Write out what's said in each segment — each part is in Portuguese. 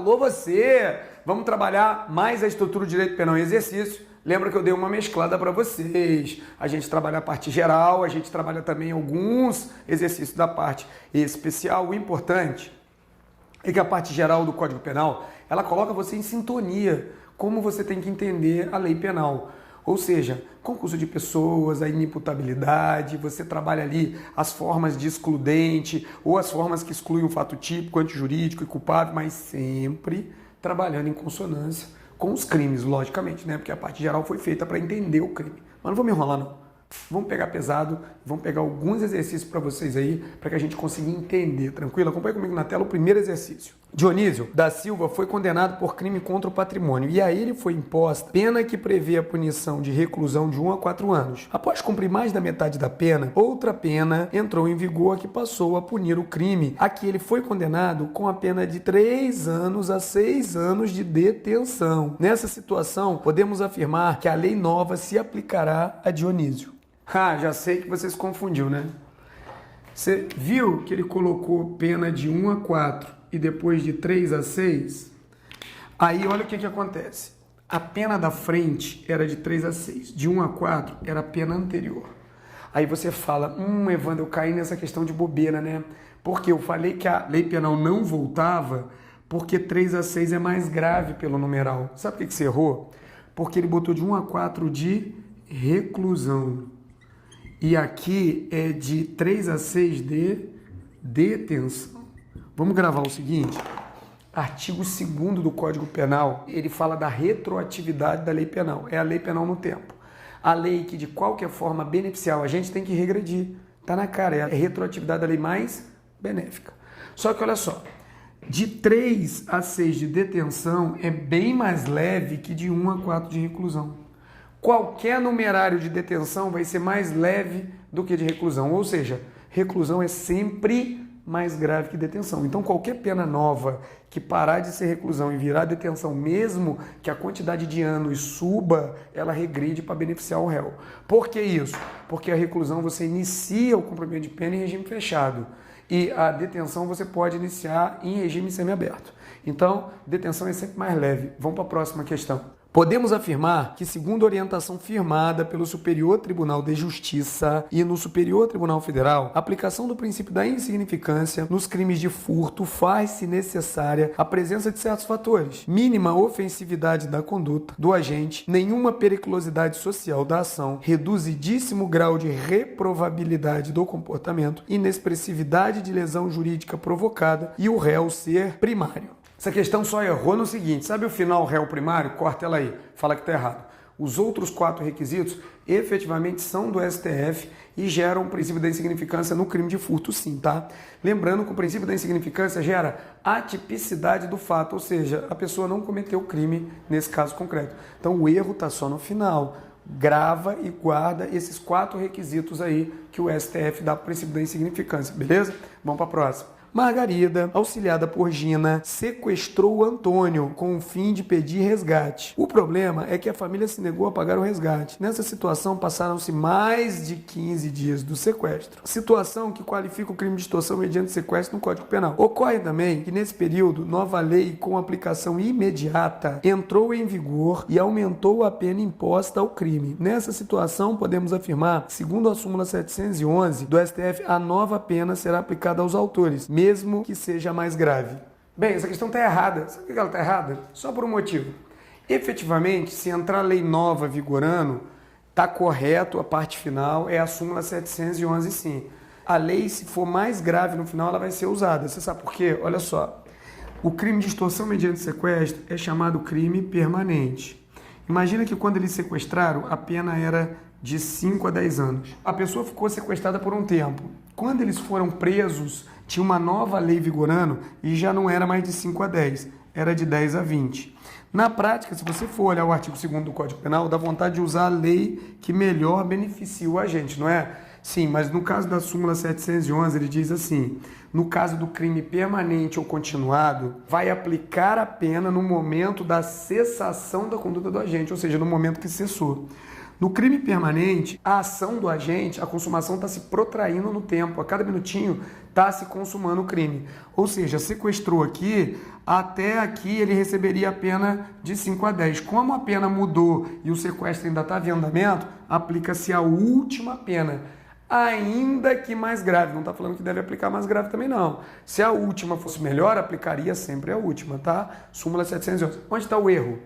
Alô você! Vamos trabalhar mais a estrutura do direito penal em exercício. Lembra que eu dei uma mesclada para vocês. A gente trabalha a parte geral, a gente trabalha também alguns exercícios da parte especial. O importante é que a parte geral do Código Penal, ela coloca você em sintonia, como você tem que entender a lei penal. Ou seja, concurso de pessoas, a inimputabilidade, você trabalha ali as formas de excludente ou as formas que excluem o fato típico, antijurídico e culpável, mas sempre trabalhando em consonância com os crimes, logicamente, né? Porque a parte geral foi feita para entender o crime. Mas não vou me enrolar, não. Vamos pegar pesado, vamos pegar alguns exercícios para vocês aí, para que a gente consiga entender, tranquilo? Acompanhe comigo na tela o primeiro exercício. Dionísio da Silva foi condenado por crime contra o patrimônio e a ele foi imposta pena que prevê a punição de reclusão de 1 a 4 anos. Após cumprir mais da metade da pena, outra pena entrou em vigor que passou a punir o crime a que ele foi condenado com a pena de 3 anos a 6 anos de detenção. Nessa situação, podemos afirmar que a lei nova se aplicará a Dionísio. Já sei que você se confundiu, né? Você viu que ele colocou pena de 1 a 4 e depois de 3 a 6? Aí olha o que acontece. A pena da frente era de 3 a 6. De 1 a 4 era a pena anterior. Aí você fala, Evandro, eu caí nessa questão de bobeira, né? Porque eu falei que a lei penal não voltava porque 3 a 6 é mais grave pelo numeral. Sabe por que você errou? Porque ele botou de 1 a 4 de reclusão. E aqui é de 3 a 6 de detenção. Vamos gravar o seguinte, artigo 2º do Código Penal, ele fala da retroatividade da lei penal, é a lei penal no tempo. A lei que de qualquer forma beneficial, a gente tem que regredir, tá na cara, é a retroatividade da lei mais benéfica. Só que olha só, de 3 a 6 de detenção é bem mais leve que de 1 a 4 de reclusão. Qualquer numerário de detenção vai ser mais leve do que de reclusão, ou seja, reclusão é sempre mais grave que detenção. Então, qualquer pena nova que parar de ser reclusão e virar detenção, mesmo que a quantidade de anos suba, ela regride para beneficiar o réu. Por que isso? Porque a reclusão você inicia o cumprimento de pena em regime fechado e a detenção você pode iniciar em regime semiaberto. Então, detenção é sempre mais leve. Vamos para a próxima questão. Podemos afirmar que, segundo orientação firmada pelo Superior Tribunal de Justiça e no Superior Tribunal Federal, a aplicação do princípio da insignificância nos crimes de furto faz-se necessária a presença de certos fatores: mínima ofensividade da conduta do agente, nenhuma periculosidade social da ação, reduzidíssimo grau de reprovabilidade do comportamento, inexpressividade de lesão jurídica provocada e o réu ser primário. Essa questão só errou no seguinte, sabe o final réu primário? Corta ela aí, fala que está errado. Os outros 4 requisitos efetivamente são do STF e geram o princípio da insignificância no crime de furto sim, tá? Lembrando que o princípio da insignificância gera atipicidade do fato, ou seja, a pessoa não cometeu o crime nesse caso concreto. Então o erro está só no final. Grava e guarda esses 4 requisitos aí que o STF dá para o princípio da insignificância, beleza? Vamos para a próxima. Margarida, auxiliada por Gina, sequestrou Antônio com o fim de pedir resgate. O problema é que a família se negou a pagar o resgate. Nessa situação, passaram-se mais de 15 dias do sequestro. Situação que qualifica o crime de extorsão mediante sequestro no Código Penal. Ocorre também que, nesse período, nova lei com aplicação imediata entrou em vigor e aumentou a pena imposta ao crime. Nessa situação, podemos afirmar, segundo a súmula 711 do STF, a nova pena será aplicada aos autores, mesmo que seja mais grave. Bem, essa questão está errada. Sabe por que ela está errada? Só por um motivo. Efetivamente, se entrar lei nova vigorando, está correto, a parte final é a súmula 711 sim. A lei, se for mais grave no final, ela vai ser usada. Você sabe por quê? Olha só. O crime de extorsão mediante sequestro é chamado crime permanente. Imagina que quando eles sequestraram, a pena era de 5 a 10 anos. A pessoa ficou sequestrada por um tempo. Quando eles foram presos, tinha uma nova lei vigorando e já não era mais de 5 a 10, era de 10 a 20. Na prática, se você for olhar o artigo 2º do Código Penal, dá vontade de usar a lei que melhor beneficia o agente, não é? Sim, mas no caso da súmula 711, ele diz assim, no caso do crime permanente ou continuado, vai aplicar a pena no momento da cessação da conduta do agente, ou seja, no momento que cessou. No crime permanente, a ação do agente, a consumação está se protraindo no tempo. A cada minutinho está se consumando o crime. Ou seja, sequestrou aqui, até aqui ele receberia a pena de 5 a 10. Como a pena mudou e o sequestro ainda está em andamento, aplica-se a última pena. Ainda que mais grave. Não está falando que deve aplicar mais grave também não. Se a última fosse melhor, aplicaria sempre a última, tá? Súmula 711. Onde está o erro?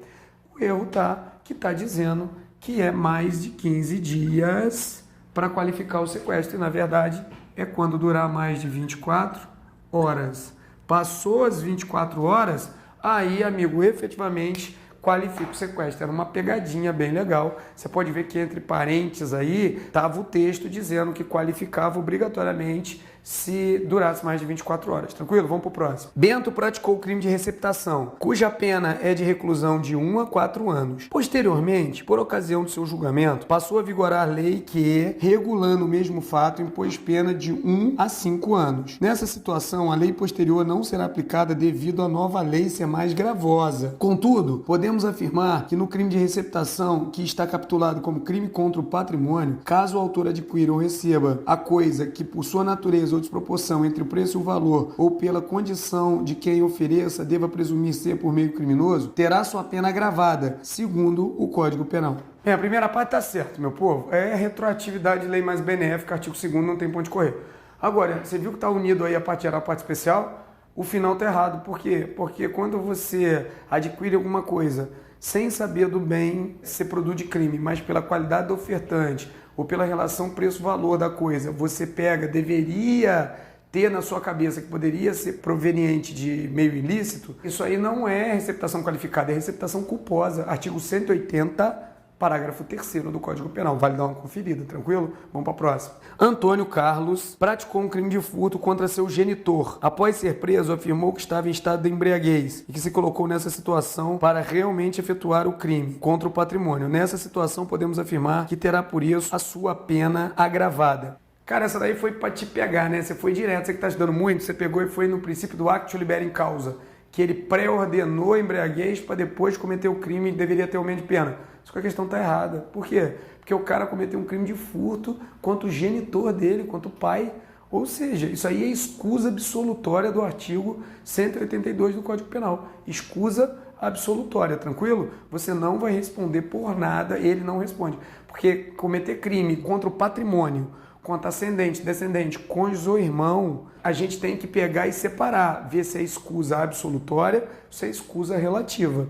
O erro está dizendo que é mais de 15 dias para qualificar o sequestro. E, na verdade, é quando durar mais de 24 horas. Passou as 24 horas, aí, amigo, efetivamente qualifica o sequestro. Era uma pegadinha bem legal. Você pode ver que entre parênteses aí estava o texto dizendo que qualificava obrigatoriamente se durasse mais de 24 horas. Tranquilo? Vamos para o próximo. Bento praticou o crime de receptação, cuja pena é de reclusão de 1 a 4 anos. Posteriormente, por ocasião do seu julgamento, passou a vigorar a lei que, regulando o mesmo fato, impôs pena de 1 a 5 anos. Nessa situação, a lei posterior não será aplicada devido à nova lei ser mais gravosa. Contudo, podemos afirmar que no crime de receptação, que está capitulado como crime contra o patrimônio, caso o autor adquira ou receba a coisa que, por sua natureza ou desproporção entre o preço e o valor, ou pela condição de quem ofereça, deva presumir ser por meio criminoso, terá sua pena agravada, segundo o Código Penal. A primeira parte está certo, meu povo. É retroatividade de lei mais benéfica, artigo 2º, não tem ponto de correr. Agora, você viu que está unido aí a parte geral e a parte especial? O final está errado. Por quê? Porque quando você adquire alguma coisa sem saber do bem ser produto de crime, mas pela qualidade do ofertante, ou pela relação preço-valor da coisa, você deveria ter na sua cabeça que poderia ser proveniente de meio ilícito, isso aí não é receptação qualificada, é receptação culposa. Artigo 180, parágrafo 3º do Código Penal. Vale dar uma conferida, tranquilo? Vamos para a próxima. Antônio Carlos praticou um crime de furto contra seu genitor. Após ser preso, afirmou que estava em estado de embriaguez e que se colocou nessa situação para realmente efetuar o crime contra o patrimônio. Nessa situação, podemos afirmar que terá por isso a sua pena agravada. Cara, essa daí foi para te pegar, né? Você foi direto, você que está estudando muito, você pegou e foi no princípio do actio libera em causa, que ele pré-ordenou a embriaguez para depois cometer o crime e deveria ter aumento de pena. Só que a questão está errada. Por quê? Porque o cara cometeu um crime de furto contra o genitor dele, contra o pai. Ou seja, isso aí é escusa absolutória do artigo 182 do Código Penal. Escusa absolutória, tranquilo? Você não vai responder por nada, ele não responde. Porque cometer crime contra o patrimônio, contra ascendente, descendente, cônjuge ou irmão, a gente tem que pegar e separar, ver se é escusa absolutória ou se é escusa relativa.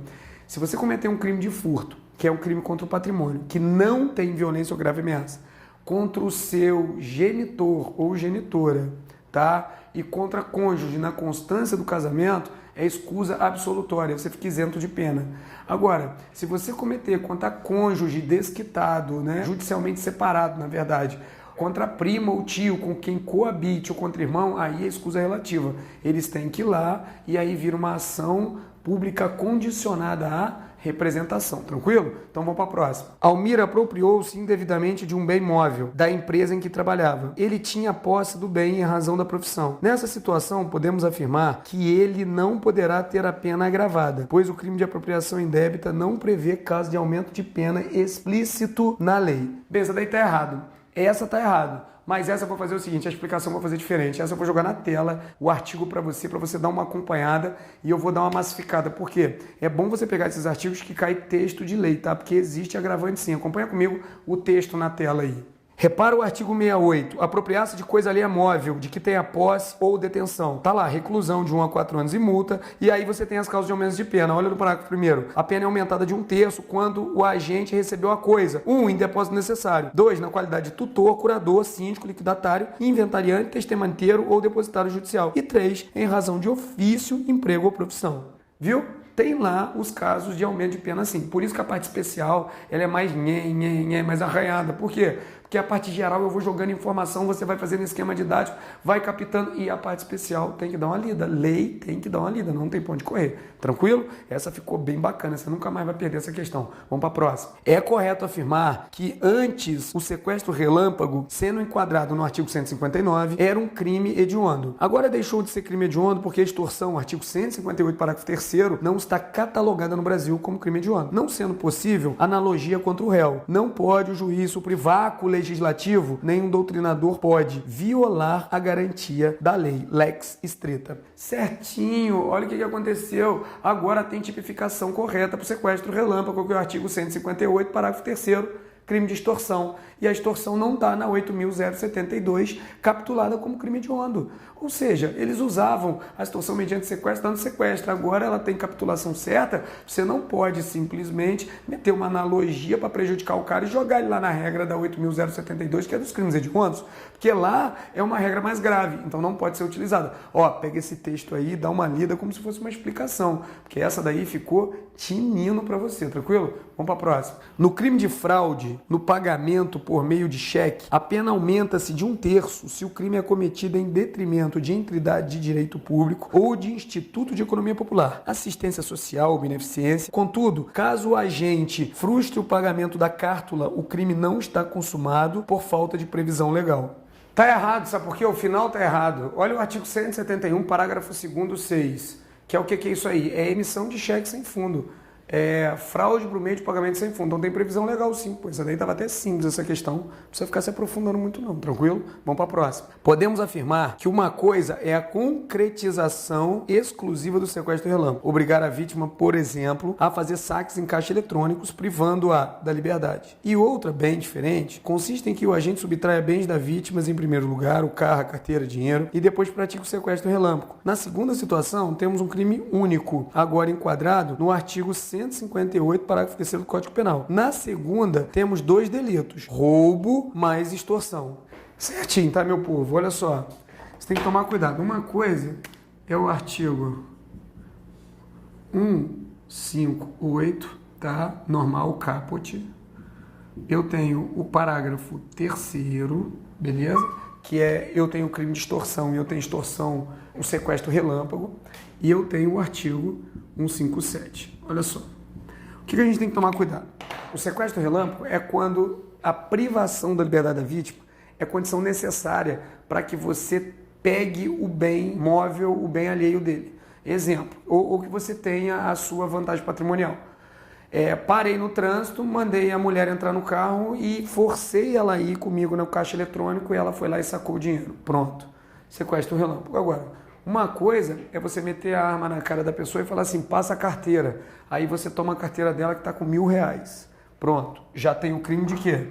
Se você cometer um crime de furto, que é um crime contra o patrimônio, que não tem violência ou grave ameaça, contra o seu genitor ou genitora, tá? E contra cônjuge na constância do casamento, é escusa absolutória, você fica isento de pena. Agora, se você cometer contra cônjuge desquitado, né, judicialmente separado, na verdade, contra prima ou tio, com quem coabite, ou contra irmão, aí é escusa relativa. Eles têm que ir lá e aí vira uma ação pública condicionada à representação, tranquilo? Então vamos para a próxima. Almir apropriou-se indevidamente de um bem móvel da empresa em que trabalhava. Ele tinha posse do bem em razão da profissão. Nessa situação, podemos afirmar que ele não poderá ter a pena agravada, pois o crime de apropriação indébita não prevê caso de aumento de pena explícito na lei. Bem, essa daí está errado. Essa está errado. Mas essa eu vou fazer o seguinte, a explicação eu vou fazer diferente. Essa eu vou jogar na tela o artigo para você dar uma acompanhada e eu vou dar uma massificada. Por quê? É bom você pegar esses artigos que cai texto de lei, tá? Porque existe agravante sim. Acompanha comigo o texto na tela aí. Repara o artigo 68, apropriar-se de coisa alheia móvel, de que tenha posse ou detenção. Tá lá, reclusão de 1 a 4 anos e multa, e aí você tem as causas de aumento de pena. Olha no parágrafo primeiro. A pena é aumentada de 1/3 quando o agente recebeu a coisa. 1, em depósito necessário. 2, na qualidade de tutor, curador, síndico, liquidatário, inventariante, testamenteiro ou depositário judicial. E 3, em razão de ofício, emprego ou profissão. Viu? Tem lá os casos de aumento de pena sim. Por isso que a parte especial ela é mais mais arranhada. Por quê? porque a parte geral eu vou jogando informação, você vai fazendo esquema didático, vai captando, e a parte especial tem que dar uma lida. Lei tem que dar uma lida, não tem pra onde correr. Tranquilo? Essa ficou bem bacana, você nunca mais vai perder essa questão. Vamos para a próxima. É correto afirmar que antes o sequestro relâmpago, sendo enquadrado no artigo 159, era um crime hediondo. Agora deixou de ser crime hediondo porque a extorsão, artigo 158, parágrafo 3º, não está catalogada no Brasil como crime hediondo. Não sendo possível analogia contra o réu. Não pode o juiz suprir vácuo legislativo, nem um doutrinador pode violar a garantia da lei. Lex stricta. Certinho, olha o que aconteceu. Agora tem tipificação correta para o sequestro relâmpago, que é o artigo 158, parágrafo 3º, crime de extorsão. E a extorsão não está na 8.072, capitulada como crime hediondo. Ou seja, eles usavam a extorsão mediante sequestro, dando sequestro. Agora ela tem capitulação certa, você não pode simplesmente meter uma analogia para prejudicar o cara e jogar ele lá na regra da 8.072, que é dos crimes hediondos, porque lá é uma regra mais grave, então não pode ser utilizada. Ó, pega esse texto aí, dá uma lida como se fosse uma explicação, porque essa daí ficou tinindo para você, tranquilo? Vamos para a próxima. No crime de fraude, no pagamento por meio de cheque, a pena aumenta-se de 1/3 se o crime é cometido em detrimento de entidade de direito público ou de instituto de economia popular, assistência social ou beneficência. Contudo, caso o agente frustre o pagamento da cártula, o crime não está consumado por falta de previsão legal. Tá errado, sabe por quê? O final tá errado. Olha o artigo 171, parágrafo 2º, 6, que é o que é isso aí? É emissão de cheque sem fundo. É fraude por meio de pagamento sem fundo. Então tem previsão legal sim, pois essa daí estava até simples essa questão, não precisa ficar se aprofundando muito não, tranquilo? Vamos para a próxima. Podemos afirmar que uma coisa é a concretização exclusiva do sequestro relâmpago. Obrigar a vítima, por exemplo, a fazer saques em caixa eletrônicos, privando-a da liberdade. E outra, bem diferente, consiste em que o agente subtraia bens da vítima em primeiro lugar, o carro, a carteira, dinheiro, e depois pratica o sequestro relâmpago. Na segunda situação, temos um crime único, agora enquadrado no artigo 158, parágrafo 3º do Código Penal. Na segunda, temos 2 delitos: roubo mais extorsão. Certinho, tá, meu povo? Olha só, você tem que tomar cuidado. Uma coisa é o artigo 158, tá? Normal, caput. Eu tenho o parágrafo 3º, beleza? Que é, eu tenho o crime de extorsão e eu tenho extorsão, o sequestro relâmpago. E eu tenho o artigo 157. Olha só. O que a gente tem que tomar cuidado? O sequestro relâmpago é quando a privação da liberdade da vítima é condição necessária para que você pegue o bem móvel, o bem alheio dele. Exemplo, ou que você tenha a sua vantagem patrimonial. Parei no trânsito, mandei a mulher entrar no carro e forcei ela a ir comigo no caixa eletrônico e ela foi lá e sacou o dinheiro. Pronto. Sequestro relâmpago. Agora, uma coisa é você meter a arma na cara da pessoa e falar assim, passa a carteira. Aí você toma a carteira dela que está com R$1.000. Pronto. Já tem o crime de quê?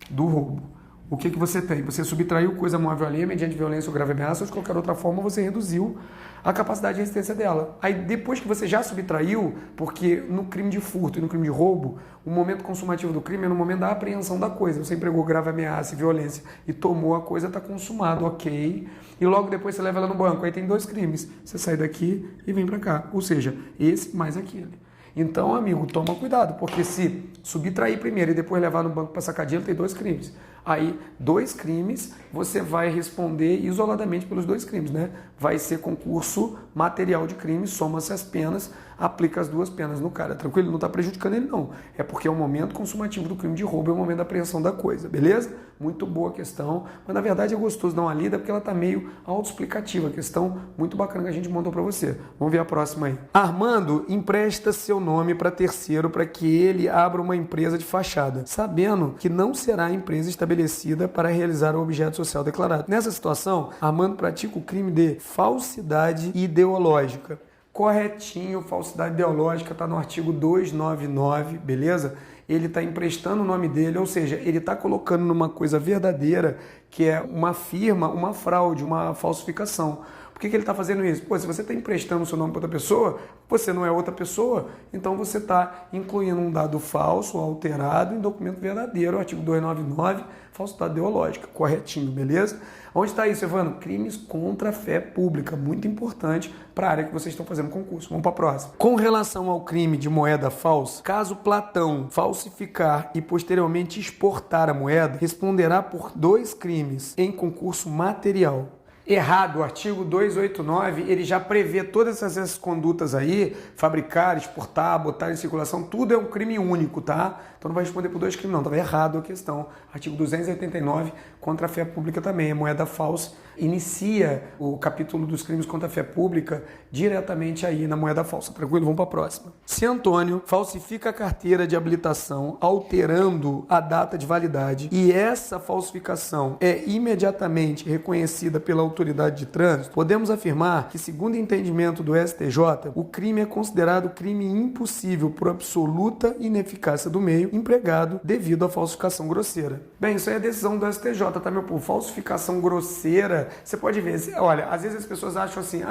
Do roubo. O que você tem? Você subtraiu coisa móvel alheia mediante violência ou grave ameaça ou de qualquer outra forma você reduziu a capacidade de resistência dela. Aí depois que você já subtraiu, porque no crime de furto e no crime de roubo, o momento consumativo do crime é no momento da apreensão da coisa. Você empregou grave ameaça e violência e tomou a coisa, está consumado, ok. E logo depois você leva ela no banco. Aí tem 2 crimes. Você sai daqui e vem para cá. Ou seja, esse mais aquele. Então, amigo, toma cuidado, porque se subtrair primeiro e depois levar no banco para sacar dinheiro, tem 2 crimes. Aí, 2 crimes, você vai responder isoladamente pelos 2 crimes, né? Vai ser concurso material de crime, soma-se as penas, aplica as 2 penas no cara, tranquilo? Não está prejudicando ele, não. É porque é o momento consumativo do crime de roubo, é o momento da apreensão da coisa, beleza? Muito boa a questão, mas na verdade é gostoso dar uma lida porque ela está meio autoexplicativa, questão muito bacana que a gente mandou para você. Vamos ver a próxima aí. Armando empresta seu nome para terceiro para que ele abra uma empresa de fachada, sabendo que não será a empresa estabelecida para realizar o objeto social declarado. Nessa situação, Armando pratica o crime de falsidade ideológica. Corretinho, falsidade ideológica está no artigo 299, beleza? Ele está emprestando o nome dele, ou seja, ele está colocando numa coisa verdadeira, que é uma firma, uma fraude, uma falsificação. Por que ele está fazendo isso? Pô, se você está emprestando o seu nome para outra pessoa, você não é outra pessoa, então você está incluindo um dado falso, alterado em documento verdadeiro, artigo 299, falsidade ideológica, corretinho, beleza? Onde está isso, Evandro? Crimes contra a fé pública, muito importante para a área que vocês estão fazendo concurso. Vamos para a próxima. Com relação ao crime de moeda falsa, caso Platão falsificar e posteriormente exportar a moeda, responderá por 2 crimes em concurso material. Errado, o artigo 289, ele já prevê todas essas condutas aí, fabricar, exportar, botar em circulação, tudo é um crime único, tá? Então não vai responder por 2 crimes não, estava errado a questão. Artigo 289, contra a fé pública também, a moeda falsa inicia o capítulo dos crimes contra a fé pública diretamente aí na moeda falsa. Tranquilo? Vamos para a próxima. Se Antônio falsifica a carteira de habilitação alterando a data de validade e essa falsificação é imediatamente reconhecida pela autoridade de trânsito, podemos afirmar que, segundo o entendimento do STJ, o crime é considerado crime impossível por absoluta ineficácia do meio empregado devido à falsificação grosseira. Bem, isso aí é decisão do STJ, tá, meu povo? Falsificação grosseira, você pode ver, olha, às vezes as pessoas acham assim,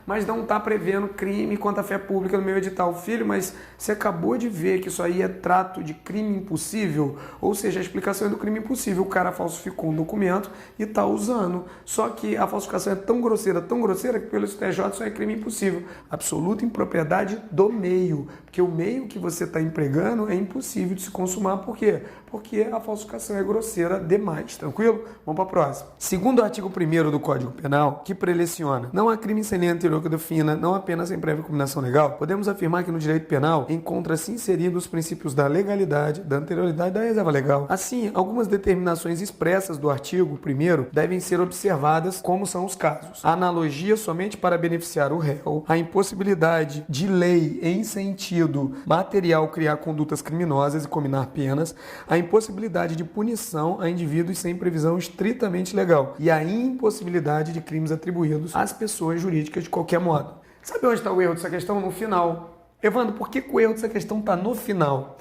mas não está prevendo crime contra a fé pública no meu edital. Filho, mas você acabou de ver que isso aí é trato de crime impossível, ou seja, a explicação é do crime impossível. O cara falsificou um documento e está usando, só que a falsificação é tão grosseira, que pelo STJ isso é crime impossível. Absoluta impropriedade do meio, porque o meio que você está empregando é impossível de se consumar. Por quê? Porque a falsificação é grosseira demais, tranquilo? Vamos para a próxima. Segundo o artigo 1º do Código Penal, que preleciona, não há crime sem lei anterior que defina, não apenas sem prévia combinação legal, podemos afirmar que no direito penal encontra-se inseridos os princípios da legalidade, da anterioridade e da reserva legal. Assim, algumas determinações expressas do artigo 1º devem ser observadas, como são os casos: a analogia somente para beneficiar o réu, a impossibilidade de lei em sentido material criar condutas criminosas e combinar penas, a impossibilidade de punição a indivíduos sem previsão estritamente legal e a impossibilidade de crimes atribuídos às pessoas jurídicas de qualquer modo. Sabe onde está o erro dessa questão? No final. Evandro, por que o erro dessa questão está no final?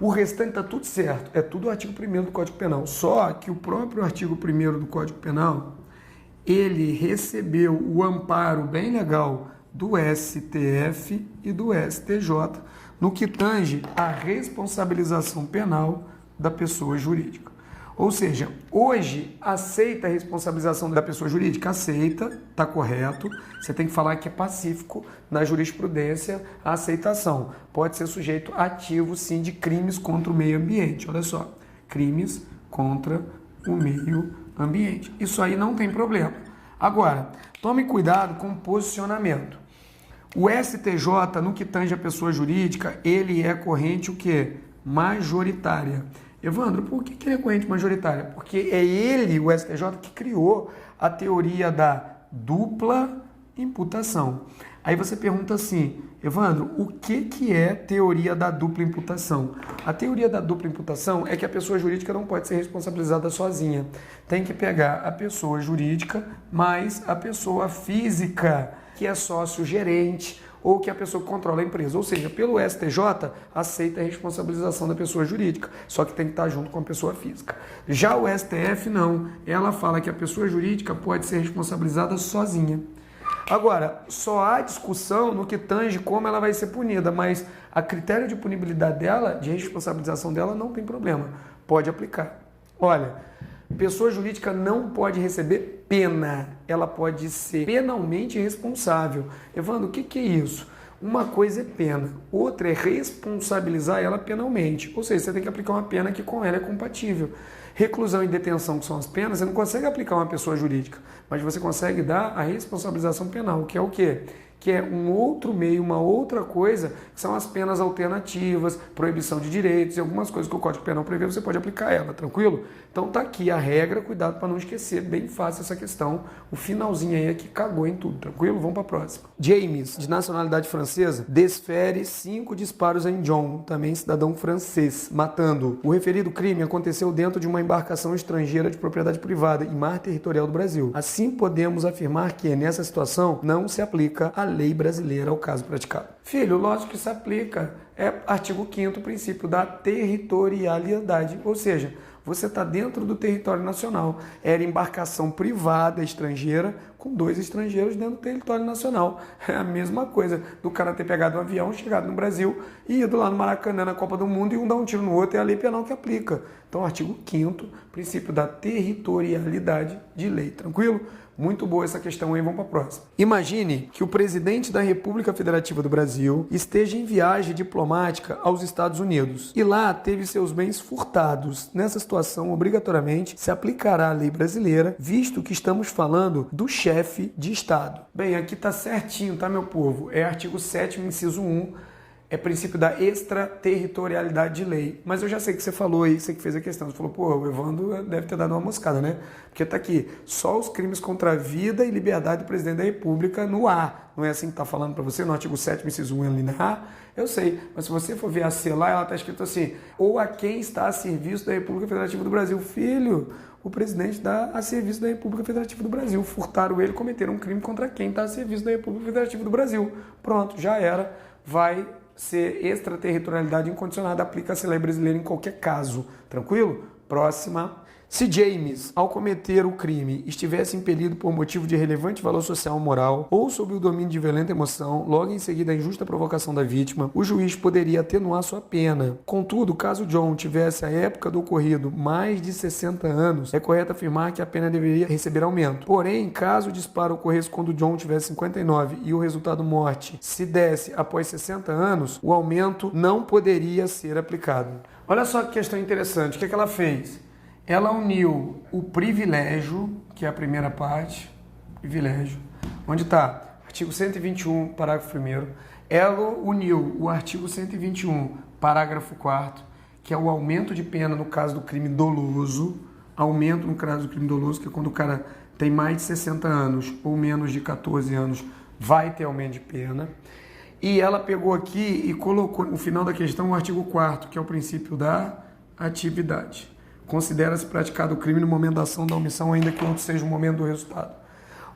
O restante está tudo certo, é tudo o artigo 1º do Código Penal, só que o próprio artigo 1º do Código Penal, ele recebeu o amparo bem legal do STF e do STJ no que tange à responsabilização penal da pessoa jurídica. Ou seja, hoje aceita a responsabilização da pessoa jurídica? Aceita, está correto. Você tem que falar que é pacífico na jurisprudência a aceitação. Pode ser sujeito ativo, sim, de crimes contra o meio ambiente. Olha só, crimes contra o meio ambiente. Isso aí não tem problema. Agora, tome cuidado com o posicionamento. O STJ, no que tange a pessoa jurídica, ele é corrente o quê? Majoritária. Evandro, por que ele é corrente majoritária? Porque é ele, o STJ, que criou a teoria da dupla imputação. Aí você pergunta assim, Evandro, o que é teoria da dupla imputação? A teoria da dupla imputação é que a pessoa jurídica não pode ser responsabilizada sozinha. Tem que pegar a pessoa jurídica mais a pessoa física, que é sócio-gerente, ou que a pessoa que controla a empresa. Ou seja, pelo STJ, aceita a responsabilização da pessoa jurídica, só que tem que estar junto com a pessoa física. Já o STF, não. Ela fala que a pessoa jurídica pode ser responsabilizada sozinha. Agora, só há discussão no que tange como ela vai ser punida, mas a critério de punibilidade dela, de responsabilização dela, não tem problema. Pode aplicar. Olha, pessoa jurídica não pode receber pena, ela pode ser penalmente responsável. Evandro, o que é isso? Uma coisa é pena, outra é responsabilizar ela penalmente. Ou seja, você tem que aplicar uma pena que com ela é compatível. Reclusão e detenção, que são as penas, você não consegue aplicar uma pessoa jurídica, mas você consegue dar a responsabilização penal, que é o quê? Que é um outro meio, uma outra coisa, que são as penas alternativas, proibição de direitos e algumas coisas que o Código Penal prevê, você pode aplicar ela, tranquilo? Então tá aqui a regra, cuidado para não esquecer, bem fácil essa questão, o finalzinho aí é que cagou em tudo, tranquilo? Vamos para a próxima. James, de nacionalidade francesa, desfere 5 disparos em John, também cidadão francês, matando. O referido crime aconteceu dentro de uma embarcação estrangeira de propriedade privada em mar territorial do Brasil. Assim, podemos afirmar que, nessa situação, não se aplica a lei brasileira ao caso praticado. Filho, lógico que se aplica. É artigo 5º, princípio da territorialidade. Ou seja, você está dentro do território nacional. Era embarcação privada estrangeira com 2 estrangeiros dentro do território nacional. É a mesma coisa do cara ter pegado um avião, chegado no Brasil e ido lá no Maracanã na Copa do Mundo e um dar um tiro no outro, é a lei penal que aplica. Então, artigo 5º, princípio da territorialidade de lei. Tranquilo? Muito boa essa questão aí, vamos para a próxima. Imagine que o presidente da República Federativa do Brasil esteja em viagem diplomática aos Estados Unidos e lá teve seus bens furtados. Nessa situação, obrigatoriamente, se aplicará a lei brasileira, visto que estamos falando do chefe de Estado. Bem, aqui está certinho, tá, meu povo? É artigo 7º, inciso 1, é princípio da extraterritorialidade de lei. Mas eu já sei que você falou aí, você que fez a questão. Você falou, pô, o Evandro deve ter dado uma moscada, né? Porque tá aqui, só os crimes contra a vida e liberdade do presidente da República no A. Não é assim que tá falando para você no artigo 7º, inciso 1, linha A? Eu sei, mas se você for ver a C lá, ela tá escrito assim, ou a quem está a serviço da República Federativa do Brasil. Filho, o presidente está a serviço da República Federativa do Brasil. Furtaram ele, cometeram um crime contra quem está a serviço da República Federativa do Brasil. Pronto, já era. Vai ser extraterritorialidade incondicionada, aplica-se a lei brasileira em qualquer caso. Tranquilo? Próxima. Se James, ao cometer o crime, estivesse impelido por motivo de relevante valor social ou moral ou sob o domínio de violenta emoção, logo em seguida a injusta provocação da vítima, o juiz poderia atenuar sua pena. Contudo, caso John tivesse à época do ocorrido mais de 60 anos, é correto afirmar que a pena deveria receber aumento. Porém, caso o disparo ocorresse quando John tivesse 59 e o resultado morte se desse após 60 anos, o aumento não poderia ser aplicado. Olha só que questão interessante. O que é que ela fez? Ela uniu o privilégio, que é a primeira parte, privilégio, onde está artigo 121, parágrafo 1º. Ela uniu o artigo 121, parágrafo 4º, que é o aumento de pena no caso do crime doloso, aumento no caso do crime doloso, que é quando o cara tem mais de 60 anos ou menos de 14 anos, vai ter aumento de pena. E ela pegou aqui e colocou no final da questão o artigo 4º, que é o princípio da atividade. Considera-se praticado o crime no momento da ação da omissão, ainda que outro seja o momento do resultado.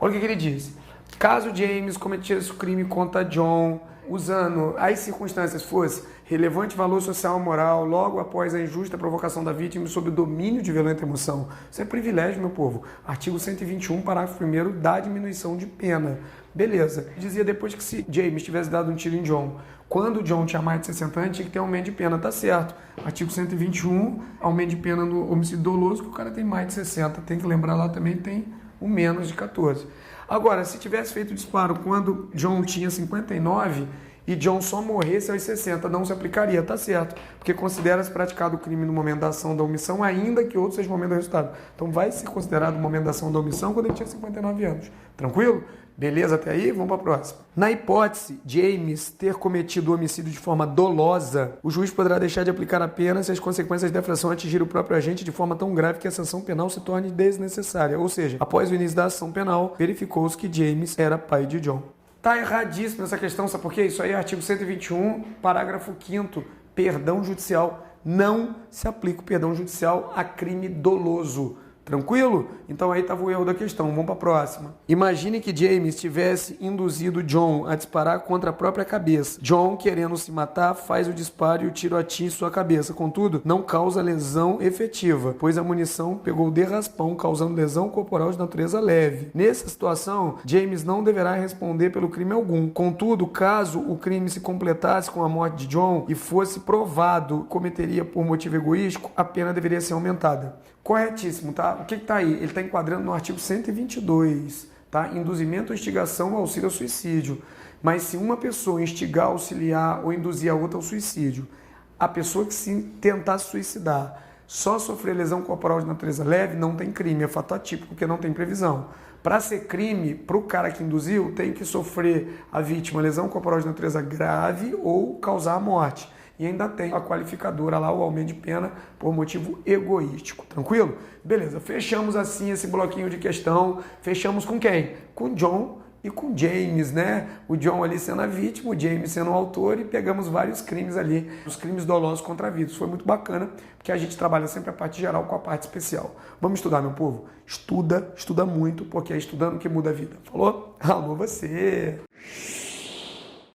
Olha o que ele diz. Caso James cometesse o crime contra John, usando as circunstâncias fosse relevante valor social ou moral, logo após a injusta provocação da vítima sob o domínio de violenta emoção. Isso é privilégio, meu povo. Artigo 121, parágrafo 1º, da diminuição de pena. Beleza. Dizia depois que se James tivesse dado um tiro em John, quando o John tinha mais de 60 anos, tinha que ter aumento de pena, tá certo. Artigo 121, aumento de pena no homicídio doloso, que o cara tem mais de 60. Tem que lembrar lá também, tem o menos de 14. Agora, se tivesse feito o disparo quando John tinha 59 e John só morresse aos 60, não se aplicaria, tá certo. Porque considera-se praticado o crime no momento da ação da omissão, ainda que outro seja o momento do resultado. Então vai ser considerado o momento da ação da omissão quando ele tinha 59 anos. Tranquilo? Beleza até aí? Vamos para a próxima. Na hipótese de James ter cometido o homicídio de forma dolosa, o juiz poderá deixar de aplicar a pena se as consequências da infração atingirem o próprio agente de forma tão grave que a sanção penal se torne desnecessária. Ou seja, após o início da ação penal, verificou-se que James era pai de John. Tá erradíssimo essa questão, sabe por quê? Isso aí é artigo 121, parágrafo 5º, perdão judicial. Não se aplica o perdão judicial a crime doloso. Tranquilo? Então aí estava o erro da questão. Vamos para a próxima. Imagine que James tivesse induzido John a disparar contra a própria cabeça. John, querendo se matar, faz o disparo e o tiro atinge sua cabeça. Contudo, não causa lesão efetiva, pois a munição pegou de raspão, causando lesão corporal de natureza leve. Nessa situação, James não deverá responder pelo crime algum. Contudo, caso o crime se completasse com a morte de John e fosse provado que cometeria por motivo egoístico, a pena deveria ser aumentada. Corretíssimo, tá? O que está aí? Ele está enquadrando no artigo 122, tá? Induzimento, instigação, auxílio ao suicídio. Mas se uma pessoa instigar, auxiliar ou induzir a outra ao suicídio, a pessoa que se tentar se suicidar só sofrer lesão corporal de natureza leve, não tem crime, é fato atípico, porque não tem previsão. Para ser crime, para o cara que induziu, tem que sofrer a vítima lesão corporal de natureza grave ou causar a morte. E ainda tem a qualificadora lá, o aumento de pena por motivo egoístico. Tranquilo? Beleza, fechamos assim esse bloquinho de questão. Fechamos com quem? Com John e com James, né? O John ali sendo a vítima, o James sendo o autor, e pegamos vários crimes ali, os crimes dolosos contra a vida. Isso foi muito bacana, porque a gente trabalha sempre a parte geral com a parte especial. Vamos estudar, meu povo? Estuda muito, porque é estudando que muda a vida. Falou? Alô, você!